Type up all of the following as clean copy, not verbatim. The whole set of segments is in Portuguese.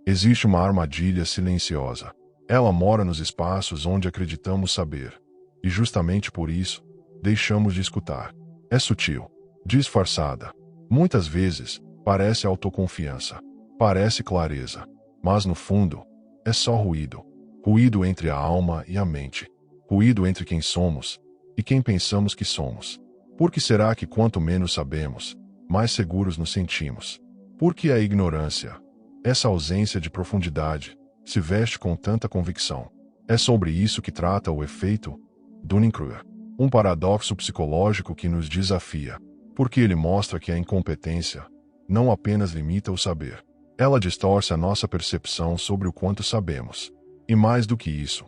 Existe uma armadilha silenciosa. Ela mora nos espaços onde acreditamos saber. E justamente por isso, deixamos de escutar. É sutil, disfarçada. Muitas vezes, parece autoconfiança. Parece clareza. Mas no fundo, é só ruído. Ruído entre a alma e a mente. Ruído entre quem somos e quem pensamos que somos. Por que será que quanto menos sabemos, mais seguros nos sentimos? Por que a ignorância, essa ausência de profundidade, se veste com tanta convicção? É sobre isso que trata o efeito Dunning-Kruger. Um paradoxo psicológico que nos desafia, porque ele mostra que a incompetência não apenas limita o saber. Ela distorce a nossa percepção sobre o quanto sabemos. E mais do que isso,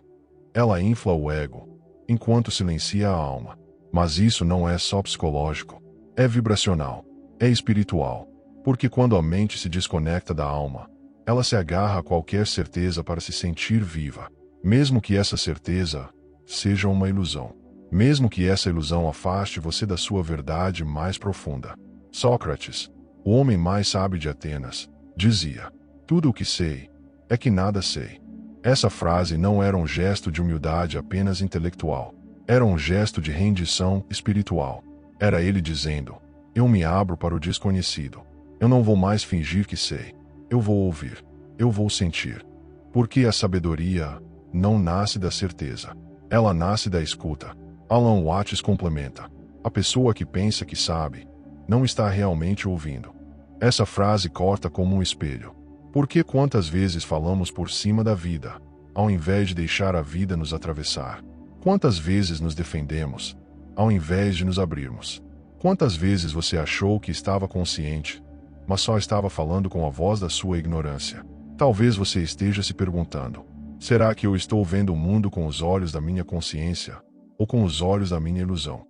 ela infla o ego, enquanto silencia a alma. Mas isso não é só psicológico. É vibracional. É espiritual. Porque quando a mente se desconecta da alma, ela se agarra a qualquer certeza para se sentir viva. Mesmo que essa certeza seja uma ilusão. Mesmo que essa ilusão afaste você da sua verdade mais profunda. Sócrates, o homem mais sábio de Atenas, dizia: "Tudo o que sei é que nada sei." Essa frase não era um gesto de humildade apenas intelectual. Era um gesto de rendição espiritual. Era ele dizendo: "Eu me abro para o desconhecido. Eu não vou mais fingir que sei. Eu vou ouvir. Eu vou sentir." Porque a sabedoria não nasce da certeza. Ela nasce da escuta. Alan Watts complementa: "A pessoa que pensa que sabe, não está realmente ouvindo." Essa frase corta como um espelho. Porque quantas vezes falamos por cima da vida, ao invés de deixar a vida nos atravessar? Quantas vezes nos defendemos, ao invés de nos abrirmos? Quantas vezes você achou que estava consciente, mas só estava falando com a voz da sua ignorância? Talvez você esteja se perguntando: será que eu estou vendo o mundo com os olhos da minha consciência, ou com os olhos da minha ilusão?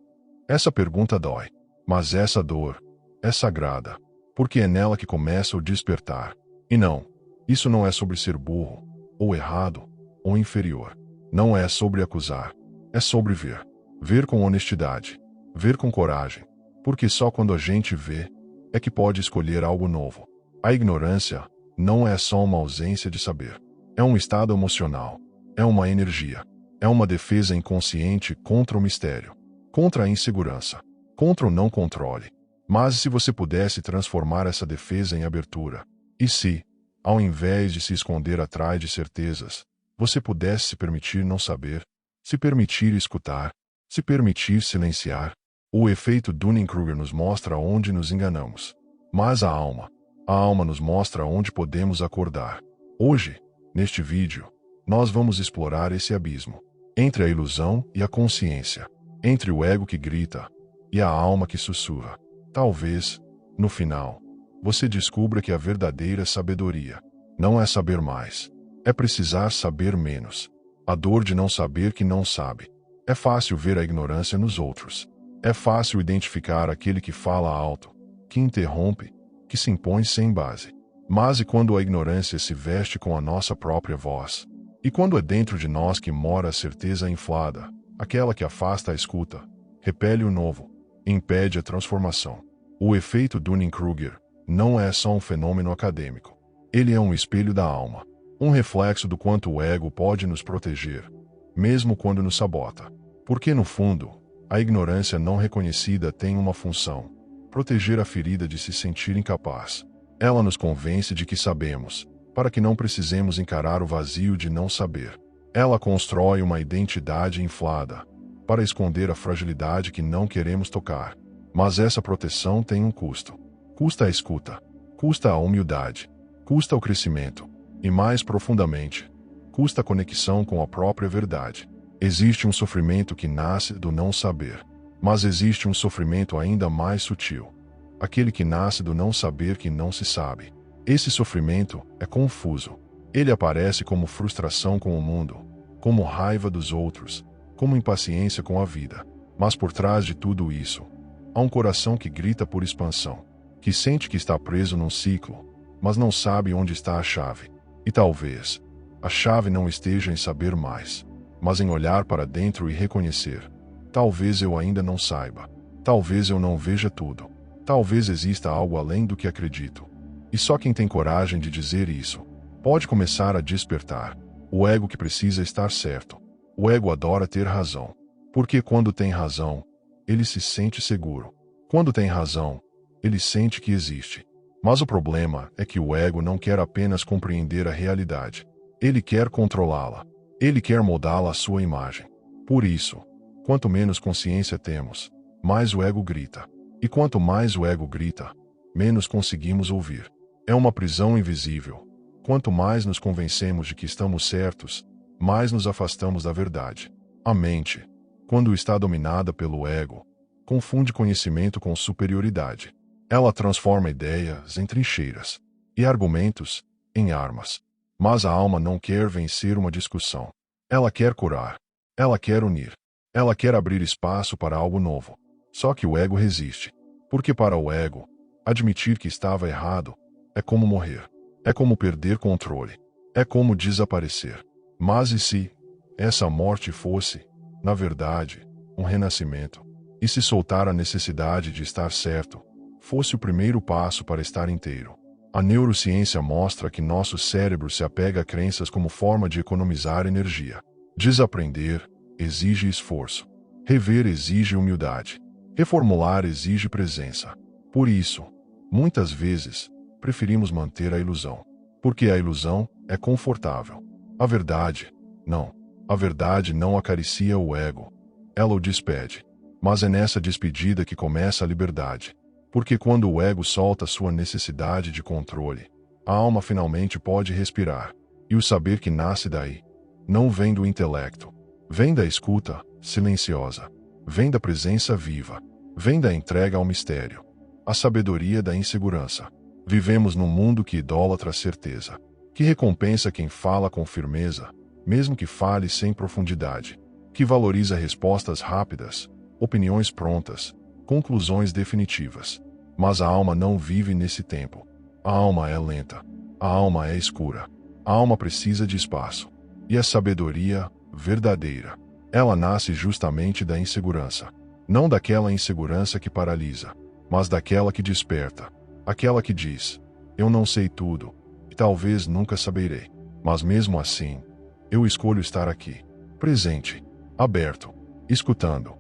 Essa pergunta dói. Mas essa dor é sagrada, porque é nela que começa o despertar. E não, isso não é sobre ser burro, ou errado, ou inferior. Não é sobre acusar. É sobre ver. Ver com honestidade. Ver com coragem. Porque só quando a gente vê, é que pode escolher algo novo. A ignorância não é só uma ausência de saber. É um estado emocional. É uma energia. É uma defesa inconsciente contra o mistério. Contra a insegurança. Contra o não controle. Mas se você pudesse transformar essa defesa em abertura, e se, ao invés de se esconder atrás de certezas, você pudesse se permitir não saber, se permitir escutar, se permitir silenciar? O efeito Dunning-Kruger nos mostra onde nos enganamos. Mas a alma nos mostra onde podemos acordar. Hoje, neste vídeo, nós vamos explorar esse abismo. Entre a ilusão e a consciência. Entre o ego que grita e a alma que sussurra. Talvez, no final, você descubra que a verdadeira sabedoria não é saber mais. É precisar saber menos. A dor de não saber que não sabe. É fácil ver a ignorância nos outros. É fácil identificar aquele que fala alto, que interrompe, que se impõe sem base. Mas e quando a ignorância se veste com a nossa própria voz? E quando é dentro de nós que mora a certeza inflada, aquela que afasta a escuta, repele o novo, impede a transformação? O efeito Dunning-Kruger não é só um fenômeno acadêmico. Ele é um espelho da alma. Um reflexo do quanto o ego pode nos proteger, mesmo quando nos sabota. Porque no fundo, a ignorância não reconhecida tem uma função: proteger a ferida de se sentir incapaz. Ela nos convence de que sabemos, para que não precisemos encarar o vazio de não saber. Ela constrói uma identidade inflada, para esconder a fragilidade que não queremos tocar. Mas essa proteção tem um custo. Custa a escuta, custa a humildade, custa o crescimento, e mais profundamente, custa a conexão com a própria verdade. Existe um sofrimento que nasce do não saber, mas existe um sofrimento ainda mais sutil. Aquele que nasce do não saber que não se sabe. Esse sofrimento é confuso. Ele aparece como frustração com o mundo, como raiva dos outros, como impaciência com a vida. Mas por trás de tudo isso, há um coração que grita por expansão, que sente que está preso num ciclo, mas não sabe onde está a chave. E talvez a chave não esteja em saber mais, mas em olhar para dentro e reconhecer: talvez eu ainda não saiba, talvez eu não veja tudo, talvez exista algo além do que acredito. E só quem tem coragem de dizer isso pode começar a despertar. O ego que precisa estar certo. O ego adora ter razão. Porque quando tem razão, ele se sente seguro. Quando tem razão, ele sente que existe. Mas o problema é que o ego não quer apenas compreender a realidade. Ele quer controlá-la. Ele quer moldá-la à sua imagem. Por isso, quanto menos consciência temos, mais o ego grita. E quanto mais o ego grita, menos conseguimos ouvir. É uma prisão invisível. Quanto mais nos convencemos de que estamos certos, mais nos afastamos da verdade. A mente, quando está dominada pelo ego, confunde conhecimento com superioridade. Ela transforma ideias em trincheiras e argumentos em armas. Mas a alma não quer vencer uma discussão. Ela quer curar. Ela quer unir. Ela quer abrir espaço para algo novo. Só que o ego resiste. Porque para o ego, admitir que estava errado é como morrer. É como perder controle. É como desaparecer. Mas e se essa morte fosse, na verdade, um renascimento? E se soltar a necessidade de estar certo fosse o primeiro passo para estar inteiro? A neurociência mostra que nosso cérebro se apega a crenças como forma de economizar energia. Desaprender exige esforço. Rever exige humildade. Reformular exige presença. Por isso, muitas vezes, preferimos manter a ilusão. Porque a ilusão é confortável. A verdade, não. A verdade não acaricia o ego. Ela o despede. Mas é nessa despedida que começa a liberdade. Porque quando o ego solta sua necessidade de controle, a alma finalmente pode respirar. E o saber que nasce daí não vem do intelecto. Vem da escuta silenciosa. Vem da presença viva. Vem da entrega ao mistério. A sabedoria da insegurança. Vivemos num mundo que idolatra a certeza. Que recompensa quem fala com firmeza, mesmo que fale sem profundidade. Que valoriza respostas rápidas, opiniões prontas, conclusões definitivas. Mas a alma não vive nesse tempo. A alma é lenta. A alma é escura. A alma precisa de espaço. E a sabedoria verdadeira, ela nasce justamente da insegurança. Não daquela insegurança que paralisa, mas daquela que desperta. Aquela que diz: eu não sei tudo, e talvez nunca saberei. Mas mesmo assim, eu escolho estar aqui, presente, aberto, escutando.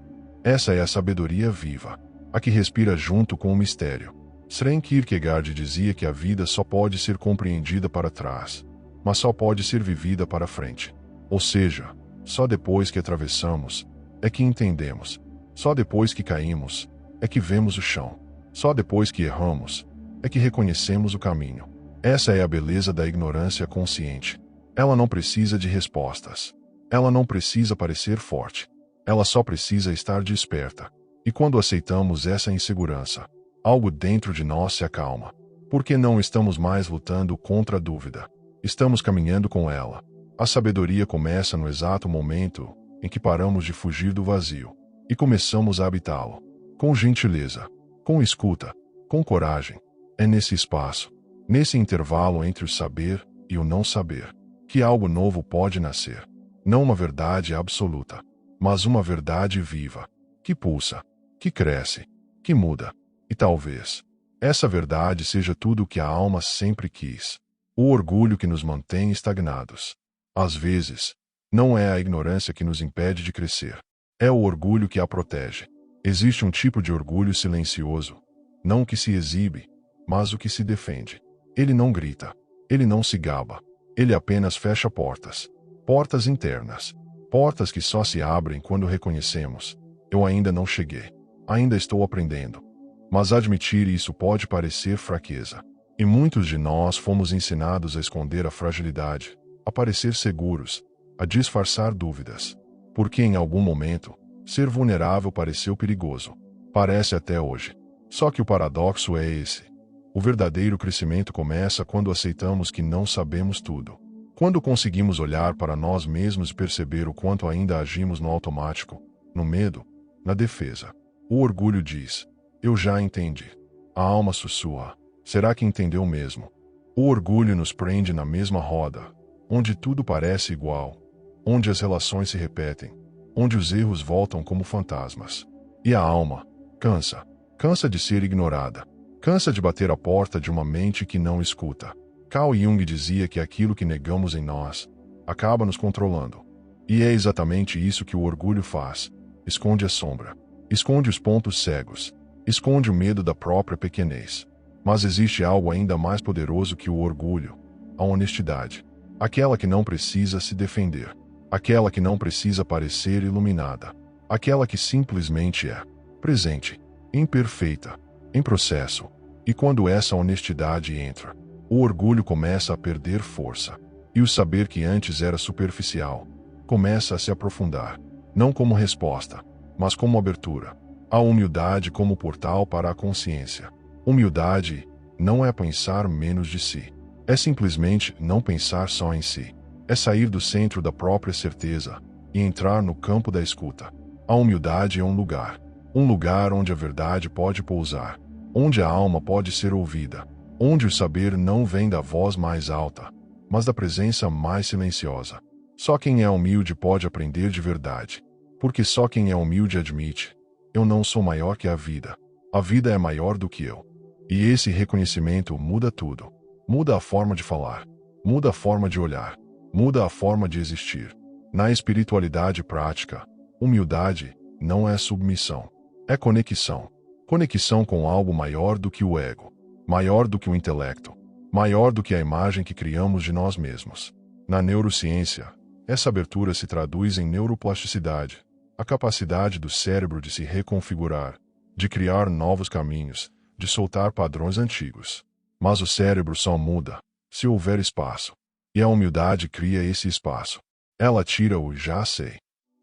Essa é a sabedoria viva, a que respira junto com o mistério. Søren Kierkegaard dizia que a vida só pode ser compreendida para trás, mas só pode ser vivida para frente. Ou seja, só depois que atravessamos é que entendemos. Só depois que caímos é que vemos o chão. Só depois que erramos é que reconhecemos o caminho. Essa é a beleza da ignorância consciente. Ela não precisa de respostas. Ela não precisa parecer forte. Ela só precisa estar desperta. E quando aceitamos essa insegurança, algo dentro de nós se acalma. Porque não estamos mais lutando contra a dúvida. Estamos caminhando com ela. A sabedoria começa no exato momento em que paramos de fugir do vazio e começamos a habitá-lo. Com gentileza, com escuta, com coragem. É nesse espaço, nesse intervalo entre o saber e o não saber, que algo novo pode nascer. Não uma verdade absoluta, mas uma verdade viva, que pulsa, que cresce, que muda. E talvez essa verdade seja tudo o que a alma sempre quis. O orgulho que nos mantém estagnados. Às vezes, não é a ignorância que nos impede de crescer. É o orgulho que a protege. Existe um tipo de orgulho silencioso, não o que se exibe, mas o que se defende. Ele não grita, ele não se gaba, ele apenas fecha portas. Portas internas. Portas que só se abrem quando reconhecemos: eu ainda não cheguei. Ainda estou aprendendo. Mas admitir isso pode parecer fraqueza. E muitos de nós fomos ensinados a esconder a fragilidade, a parecer seguros, a disfarçar dúvidas. Porque em algum momento, ser vulnerável pareceu perigoso. Parece até hoje. Só que o paradoxo é esse. O verdadeiro crescimento começa quando aceitamos que não sabemos tudo. Quando conseguimos olhar para nós mesmos e perceber o quanto ainda agimos no automático, no medo, na defesa. O orgulho diz: eu já entendi. A alma sussurra: será que entendeu mesmo? O orgulho nos prende na mesma roda, onde tudo parece igual, onde as relações se repetem, onde os erros voltam como fantasmas. E a alma cansa de ser ignorada, cansa de bater a porta de uma mente que não escuta. Carl Jung dizia que aquilo que negamos em nós acaba nos controlando. E é exatamente isso que o orgulho faz. Esconde a sombra. Esconde os pontos cegos. Esconde o medo da própria pequenez. Mas existe algo ainda mais poderoso que o orgulho: a honestidade. Aquela que não precisa se defender. Aquela que não precisa parecer iluminada. Aquela que simplesmente é presente, imperfeita, em processo. E quando essa honestidade entra, o orgulho começa a perder força. E o saber que antes era superficial começa a se aprofundar, não como resposta, mas como abertura. A humildade como portal para a consciência. Humildade não é pensar menos de si. É simplesmente não pensar só em si. É sair do centro da própria certeza e entrar no campo da escuta. A humildade é um lugar onde a verdade pode pousar, onde a alma pode ser ouvida, onde o saber não vem da voz mais alta, mas da presença mais silenciosa. Só quem é humilde pode aprender de verdade, porque só quem é humilde admite: eu não sou maior que a vida é maior do que eu. E esse reconhecimento muda tudo. Muda a forma de falar, muda a forma de olhar, muda a forma de existir. Na espiritualidade prática, humildade não é submissão, é conexão. Conexão com algo maior do que o ego, maior do que o intelecto, maior do que a imagem que criamos de nós mesmos. Na neurociência, essa abertura se traduz em neuroplasticidade, a capacidade do cérebro de se reconfigurar, de criar novos caminhos, de soltar padrões antigos. Mas o cérebro só muda se houver espaço. E a humildade cria esse espaço. Ela tira o já sei.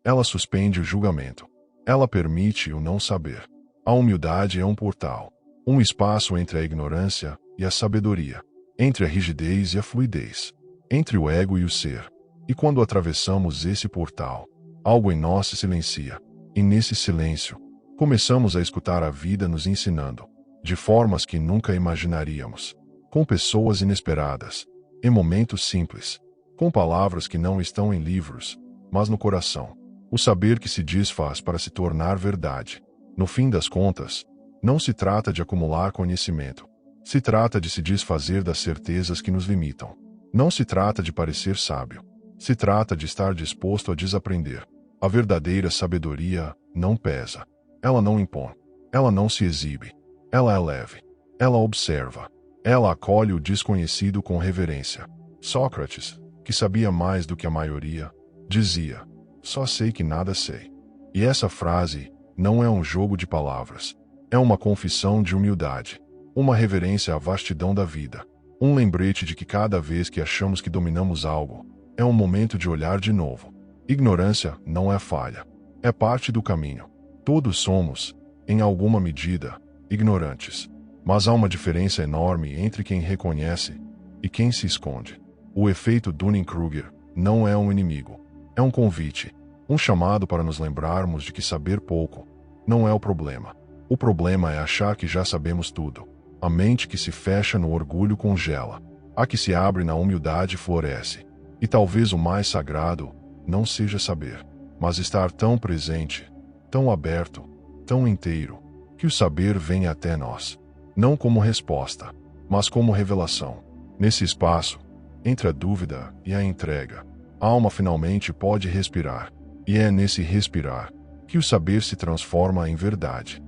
Ela suspende o julgamento. Ela permite o não saber. A humildade é um portal, um espaço entre a ignorância e a sabedoria, entre a rigidez e a fluidez, entre o ego e o ser. E quando atravessamos esse portal, algo em nós se silencia. E nesse silêncio, começamos a escutar a vida nos ensinando, de formas que nunca imaginaríamos, com pessoas inesperadas, em momentos simples, com palavras que não estão em livros, mas no coração. O saber que se desfaz para se tornar verdade. No fim das contas, não se trata de acumular conhecimento. Se trata de se desfazer das certezas que nos limitam. Não se trata de parecer sábio. Se trata de estar disposto a desaprender. A verdadeira sabedoria não pesa. Ela não impõe. Ela não se exibe. Ela é leve. Ela observa. Ela acolhe o desconhecido com reverência. Sócrates, que sabia mais do que a maioria, dizia: só sei que nada sei. E essa frase não é um jogo de palavras. É uma confissão de humildade. Uma reverência à vastidão da vida. Um lembrete de que cada vez que achamos que dominamos algo, é um momento de olhar de novo. Ignorância não é falha. É parte do caminho. Todos somos, em alguma medida, ignorantes. Mas há uma diferença enorme entre quem reconhece e quem se esconde. O efeito Dunning-Kruger não é um inimigo. É um convite. Um chamado para nos lembrarmos de que saber pouco não é o problema. O problema é achar que já sabemos tudo. A mente que se fecha no orgulho congela. A que se abre na humildade floresce. E talvez o mais sagrado não seja saber, mas estar tão presente, tão aberto, tão inteiro, que o saber venha até nós. Não como resposta, mas como revelação. Nesse espaço, entre a dúvida e a entrega, a alma finalmente pode respirar. E é nesse respirar que o saber se transforma em verdade.